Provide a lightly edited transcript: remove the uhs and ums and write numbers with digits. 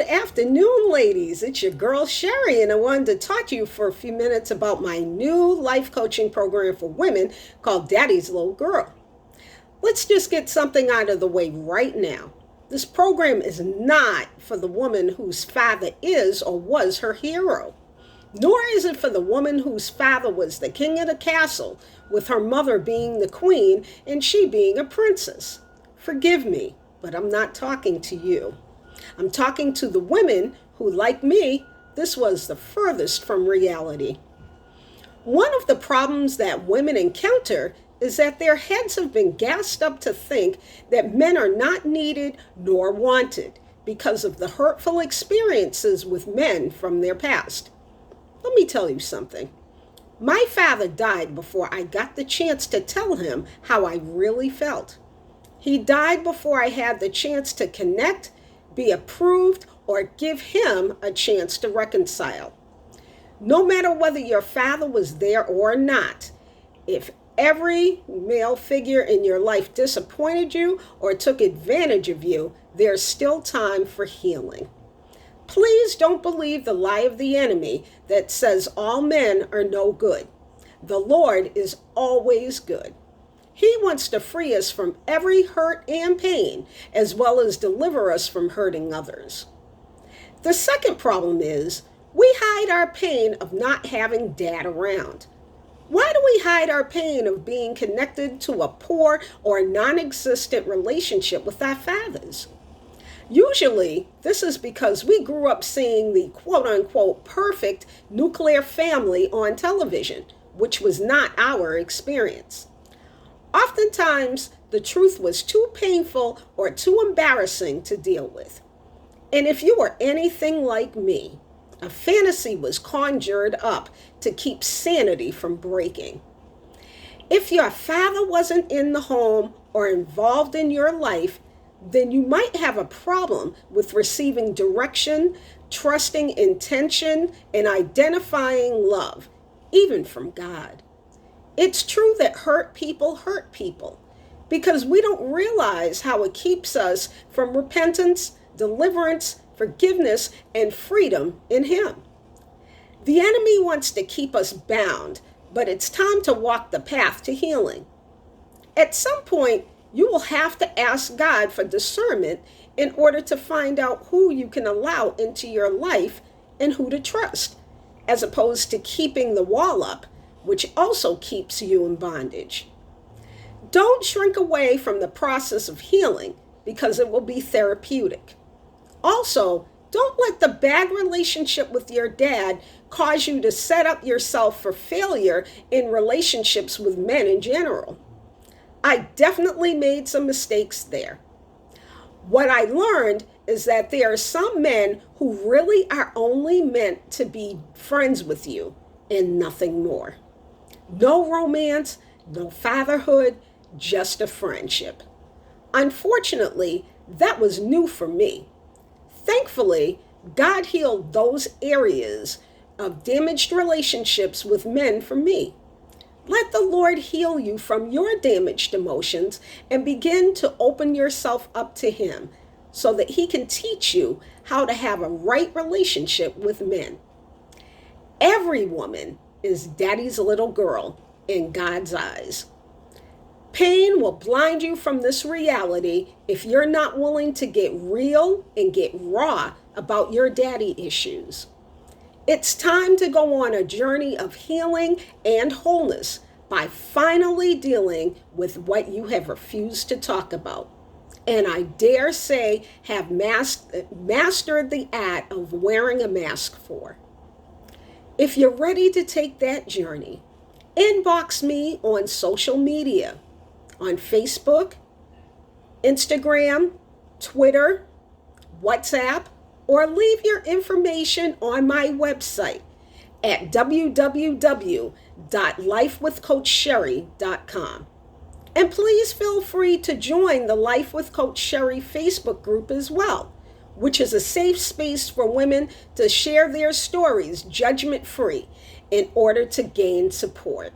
afternoon, ladies. It's your girl Sherry, and I wanted to talk to you for a few minutes about my new life coaching program for women called Daddy's Little Girl. Let's just get something out of the way right now. This program is not for the woman whose father is or was her hero, nor is it for the woman whose father was the king of the castle, with her mother being the queen and she being a princess. Forgive me, but I'm not talking to you. I'm talking to the women who, like me, this was the furthest from reality. One of the problems that women encounter is that their heads have been gassed up to think that men are not needed nor wanted because of the hurtful experiences with men from their past. Let me tell you something. My father died before I got the chance to tell him how I really felt. He died before I had the chance to connect, be approved, or give him a chance to reconcile. No matter whether your father was there or not, if every male figure in your life disappointed you or took advantage of you, there's still time for healing. Please don't believe the lie of the enemy that says all men are no good. The Lord is always good. He wants to free us from every hurt and pain, as well as deliver us from hurting others. The second problem is we hide our pain of not having dad around. Why do we hide our pain of being connected to a poor or non-existent relationship with our fathers? Usually, this is because we grew up seeing the quote-unquote perfect nuclear family on television, which was not our experience. Oftentimes, the truth was too painful or too embarrassing to deal with. And if you were anything like me, a fantasy was conjured up to keep sanity from breaking. If your father wasn't in the home or involved in your life, then you might have a problem with receiving direction, trusting intention, and identifying love, even from God. It's true that hurt people because we don't realize how it keeps us from repentance, deliverance, forgiveness, and freedom in Him. The enemy wants to keep us bound, but it's time to walk the path to healing. At some point, you will have to ask God for discernment in order to find out who you can allow into your life and who to trust, as opposed to keeping the wall up, which also keeps you in bondage. Don't shrink away from the process of healing because it will be therapeutic. Also, don't let the bad relationship with your dad cause you to set up yourself for failure in relationships with men in general. I definitely made some mistakes there. What I learned is that there are some men who really are only meant to be friends with you and nothing more. No romance, no fatherhood, just a friendship. Unfortunately, that was new for me. Thankfully, God healed those areas of damaged relationships with men for me. Let the Lord heal you from your damaged emotions and begin to open yourself up to Him so that He can teach you how to have a right relationship with men. Every woman is Daddy's little girl in God's eyes. Pain will blind you from this reality if you're not willing to get real and get raw about your daddy issues. It's time to go on a journey of healing and wholeness by finally dealing with what you have refused to talk about. And I dare say have mastered the art of wearing a mask for. If you're ready to take that journey, inbox me on social media, on Facebook, Instagram, Twitter, WhatsApp, or leave your information on my website at www.lifewithcoachsherry.com. And please feel free to join the Life with Coach Sherry Facebook group as well, which is a safe space for women to share their stories judgment-free in order to gain support.